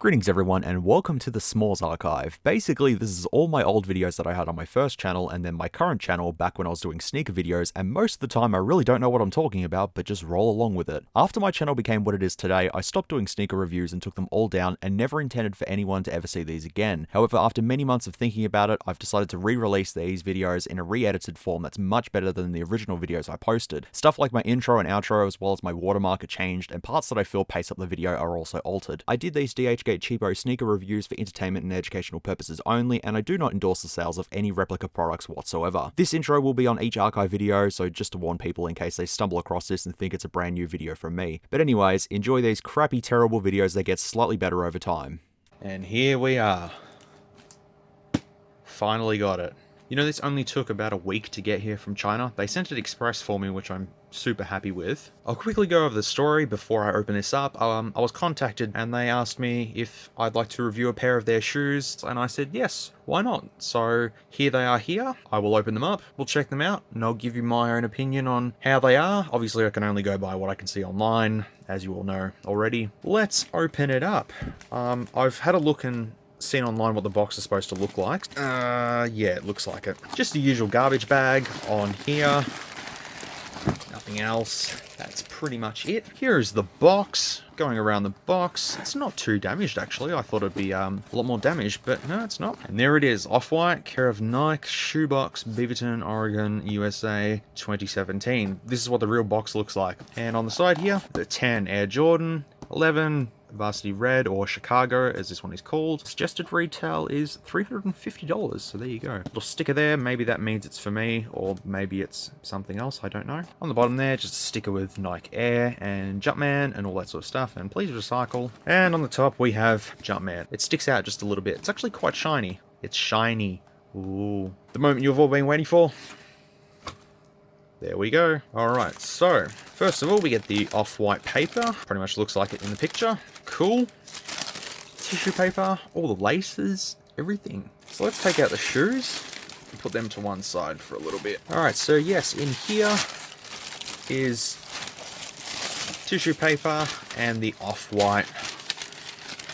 Greetings everyone and welcome to the SMOOREZ Archive. Basically, this is all my old videos that I had on my first channel and then my current channel back when I was doing sneaker videos, and most of the time I really don't know what I'm talking about, but just roll along with it. After my channel became what it is today, I stopped doing sneaker reviews and took them all down and never intended for anyone to ever see these again. However, after many months of thinking about it, I've decided to re-release these videos in a re-edited form that's much better than the original videos I posted. Stuff like my intro and outro as well as my watermark are changed, and parts that I feel pace up the video are also altered. I did these DHgate Cheapo Sneaker Reviews for entertainment and educational purposes only, and I do not endorse the sales of any Replica products whatsoever. This intro will be on each archive video, so just to warn people in case they stumble across this and think it's a brand new video from me. But anyways, enjoy these crappy, terrible videos that get slightly better over time. And here we are. Finally got it. You know, this only took about a week to get here from China. They sent it express for me, which I'm super happy with. I'll quickly go over the story before I open this up. I was contacted and they asked me if I'd like to review a pair of their shoes, and I said yes, why not? So here they are here. I will open them up, we'll check them out, and I'll give you my own opinion on how they are. Obviously I can only go by what I can see online, as you all know already. Let's open it up. I've had a look and seen online what the box is supposed to look like. Yeah, it looks like it. Just the usual garbage bag on here. Nothing else. That's pretty much it. Here is the box. Going around the box. It's not too damaged, actually. I thought it'd be a lot more damaged, but no, it's not. And there it is. Off-White, care of Nike, shoebox, Beaverton, Oregon, USA, 2017. This is what the real box looks like. And on the side here, the 10 Air Jordan, 11 Varsity Red, or Chicago as this one is called. Suggested retail is $350, so there you go. Little sticker there, maybe that means it's for me, or maybe it's something else, I don't know. On the bottom there, just a sticker with Nike Air and Jumpman and all that sort of stuff, and please recycle. And on the top we have Jumpman. It sticks out just a little bit. It's actually quite shiny. It's shiny. Ooh. The moment you've all been waiting for. There we go. Alright, so first of all we get the off-white paper. Pretty much looks like it in the picture. Cool. Tissue paper, all the laces, everything. So let's take out the shoes and put them to one side for a little bit. Alright, so yes, in here is tissue paper and the off-white.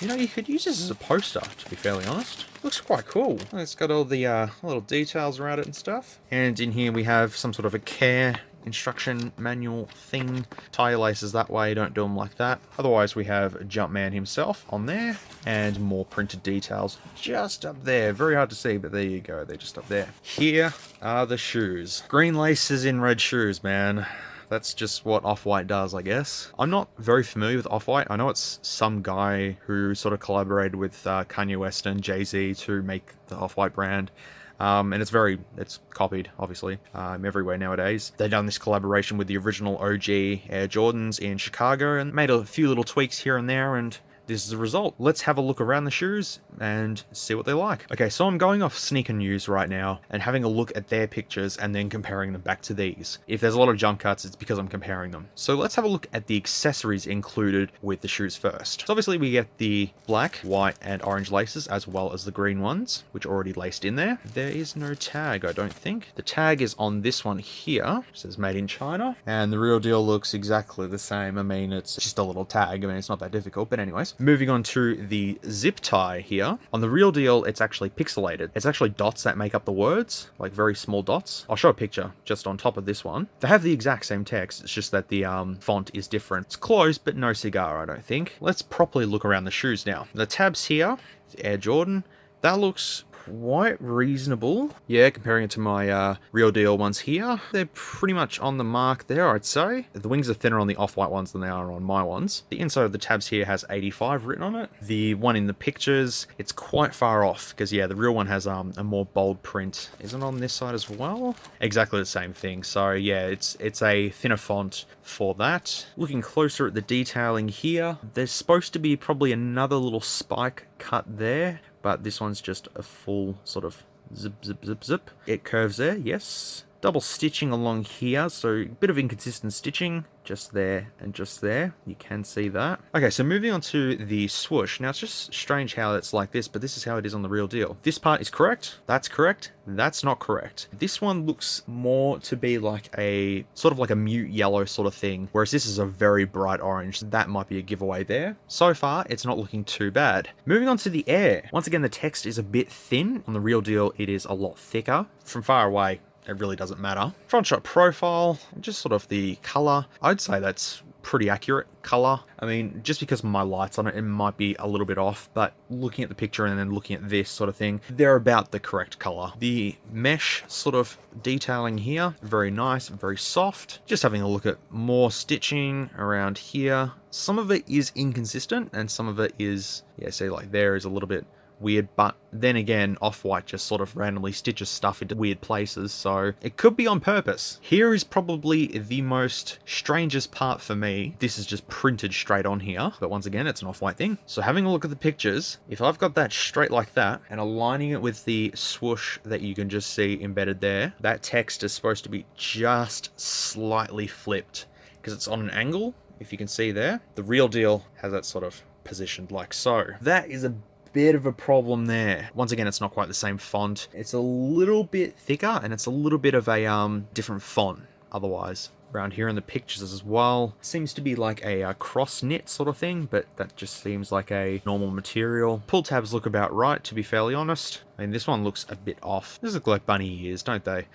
You know, you could use this as a poster, to be fairly honest. Looks quite cool. It's got all the little details around it and stuff. And in here we have some sort of a care instruction manual thing. Tie your laces that way, don't do them like that. Otherwise we have Jumpman himself on there, and more printed details just up there. Very hard to see, but there you go, they're just up there. Here are the shoes. Green laces in red shoes, man. That's just what Off-White does, I guess. I'm not very familiar with Off-White. I know it's some guy who sort of collaborated with Kanye West and Jay-Z to make the Off-White brand. And it's copied, obviously, everywhere nowadays. They've done this collaboration with the original OG Air Jordans in Chicago and made a few little tweaks here and there, and this is the result. Let's have a look around the shoes and see what they like. Okay, so I'm going off Sneaker News right now and having a look at their pictures and then comparing them back to these. If there's a lot of jump cuts, it's because I'm comparing them. So let's have a look at the accessories included with the shoes first. So obviously we get the black, white, and orange laces as well as the green ones, which are already laced in there. There is no tag, I don't think. The tag is on this one here, which says made in China, and the real deal looks exactly the same. I mean, it's just a little tag. I mean, it's not that difficult, but anyways. Moving on to the zip tie here. On the real deal, it's actually pixelated. It's actually dots that make up the words, like very small dots. I'll show a picture just on top of this one. They have the exact same text, it's just that the font is different. It's close, but no cigar, I don't think. Let's properly look around the shoes now. The tabs here, the Air Jordan, that looks quite reasonable. Yeah, comparing it to my real deal ones here, they're pretty much on the mark there, I'd say. The wings are thinner on the Off-White ones than they are on my ones. The inside of the tabs here has 85 written on it. The one in the pictures, it's quite far off, because yeah, the real one has a more bold print. Is it on this side as well? Exactly the same thing. So yeah, it's a thinner font for that. Looking closer at the detailing here, there's supposed to be probably another little spike cut there, but this one's just a full sort of zip, zip, zip, zip. It curves there, yes. double stitching along here, so a bit of inconsistent stitching just there and just there. You can see that. Okay, so moving on to the swoosh. Now, it's just strange how it's like this, but this is how it is on the real deal. This part is correct. That's correct. That's not correct. This one looks more to be like a sort of like a mute yellow sort of thing, whereas this is a very bright orange. That might be a giveaway there. So far, it's not looking too bad. Moving on to the air. Once again, the text is a bit thin. On the real deal, it is a lot thicker. From far away, it really doesn't matter. Front shot profile, just sort of the color. I'd say that's pretty accurate color. I mean, just because of my lights on it, it might be a little bit off, but looking at the picture and then looking at this sort of thing, they're about the correct color. The mesh sort of detailing here, very nice, very soft. Just having a look at more stitching around here. Some of it is inconsistent and some of it is, yeah, see, like there is a little bit weird, but then again, Off-White just sort of randomly stitches stuff into weird places, so it could be on purpose. Here is probably the most strangest part for me. This is just printed straight on here, but once again, it's an Off-White thing. So having a look at the pictures, if I've got that straight like that and aligning it with the swoosh that you can just see embedded there, that text is supposed to be just slightly flipped because it's on an angle. If you can see there, the real deal has that sort of positioned like so. That is a bit of a problem there. Once again, it's not quite the same font. It's a little bit thicker and it's a little bit of a different font otherwise. Around here in the pictures as well, seems to be like a cross knit sort of thing, but that just seems like a normal material. Pull tabs look about right, to be fairly honest. I mean, this one looks a bit off. These look like bunny ears, don't they?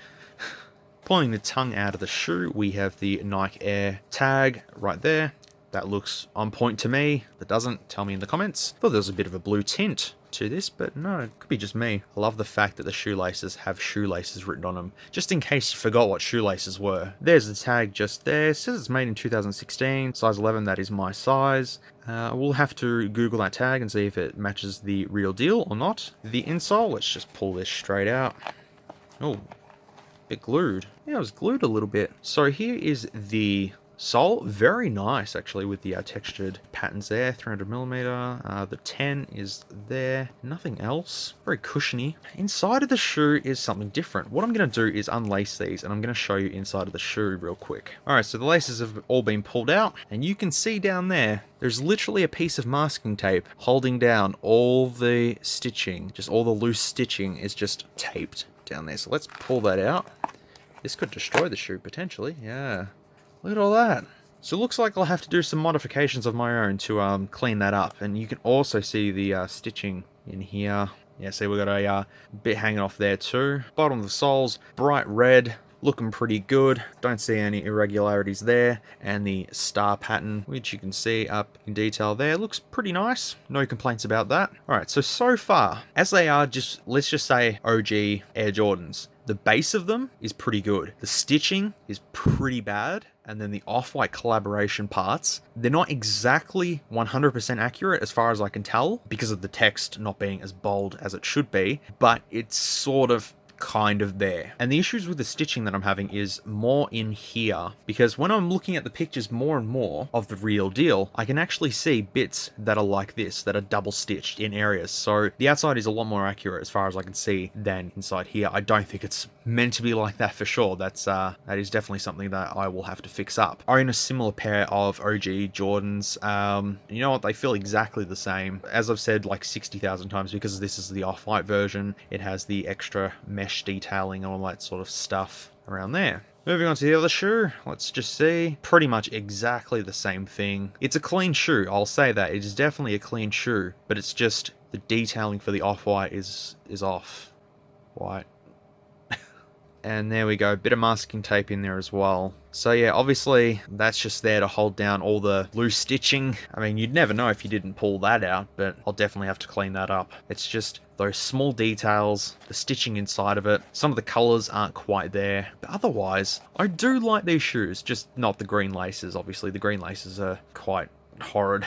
Pulling the tongue out of the shoe, we have the Nike Air tag right there. That looks on point to me. If it doesn't, tell me in the comments. Thought there was a bit of a blue tint to this, but no, it could be just me. I love the fact that the shoelaces have shoelaces written on them, just in case you forgot what shoelaces were. There's the tag just there. It says it's made in 2016, size 11, that is my size. We'll have to Google that tag and see if it matches the real deal or not. The insole, let's just pull this straight out. Oh, bit glued. Yeah, it was glued a little bit. So here is the sole, very nice actually with the textured patterns there, 300mm. The 10 is there, nothing else. Very cushiony. Inside of the shoe is something different. What I'm going to do is unlace these and I'm going to show you inside of the shoe real quick. Alright, so the laces have all been pulled out and you can see down there, there's literally a piece of masking tape holding down all the stitching. Just all the loose stitching is just taped down there. So let's pull that out. This could destroy the shoe potentially, yeah. Look at all that. So it looks like I'll have to do some modifications of my own to clean that up. And you can also see the stitching in here. Yeah, see we've got a bit hanging off there too. Bottom of the soles, bright red, looking pretty good. Don't see any irregularities there. And the star pattern, which you can see up in detail there, looks pretty nice. No complaints about that. Alright, so far, as they are just, let's just say OG Air Jordans, the base of them is pretty good. The stitching is pretty bad. And then the Off-White collaboration parts, they're not exactly 100% accurate as far as I can tell because of the text not being as bold as it should be, but it's sort of kind of there. And the issues with the stitching that I'm having is more in here, because when I'm looking at the pictures more and more of the real deal, I can actually see bits that are like this, that are double stitched in areas. So the outside is a lot more accurate as far as I can see than inside here. I don't think it's meant to be like that for sure. That is definitely something that I will have to fix up. I own a similar pair of OG Jordans. You know what? They feel exactly the same. As I've said like 60,000 times, because this is the Off-White version, it has the extra mesh detailing and all that sort of stuff around there. Moving on to the other shoe, let's just see. Pretty much exactly the same thing. It's a clean shoe, I'll say that. It is definitely a clean shoe, but it's just the detailing for the Off-White is off. White. And there we go, bit of masking tape in there as well. So yeah, obviously that's just there to hold down all the loose stitching. I mean, you'd never know if you didn't pull that out, but I'll definitely have to clean that up. It's just those small details, the stitching inside of it. Some of the colors aren't quite there, but otherwise, I do like these shoes, just not the green laces. Obviously, the green laces are quite horrid.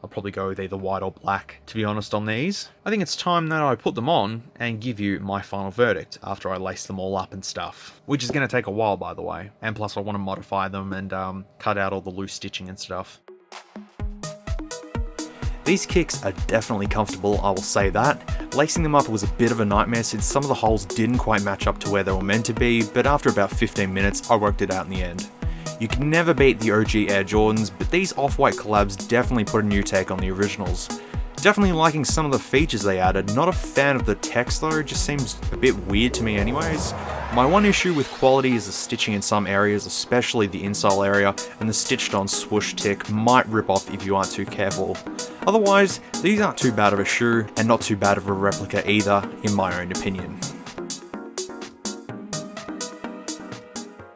I'll probably go with either white or black, to be honest, on these. I think it's time that I put them on and give you my final verdict after I lace them all up and stuff. Which is going to take a while, by the way. And plus I want to modify them and cut out all the loose stitching and stuff. These kicks are definitely comfortable, I will say that. Lacing them up was a bit of a nightmare since some of the holes didn't quite match up to where they were meant to be, but after about 15 minutes I worked it out in the end. You can never beat the OG Air Jordans, but these off-white collabs definitely put a new take on the originals. Definitely liking some of the features they added, not a fan of the text though, it just seems a bit weird to me anyways. My one issue with quality is the stitching in some areas, especially the insole area, and the stitched on swoosh tick might rip off if you aren't too careful. Otherwise, these aren't too bad of a shoe, and not too bad of a replica either, in my own opinion.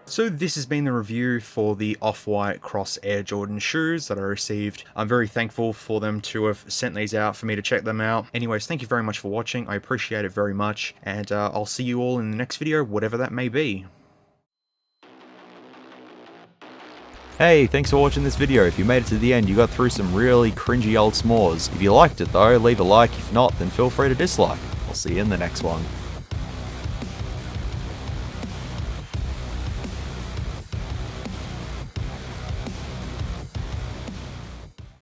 So this has been the review for the Off-White Cross Air Jordan shoes that I received. I'm very thankful for them to have sent these out for me to check them out. Anyways, thank you very much for watching. I appreciate it very much. And I'll see you all in the next video, whatever that may be. Hey, thanks for watching this video. If you made it to the end, you got through some really cringy old s'mores. If you liked it though, leave a like. If not, then feel free to dislike. I'll see you in the next one.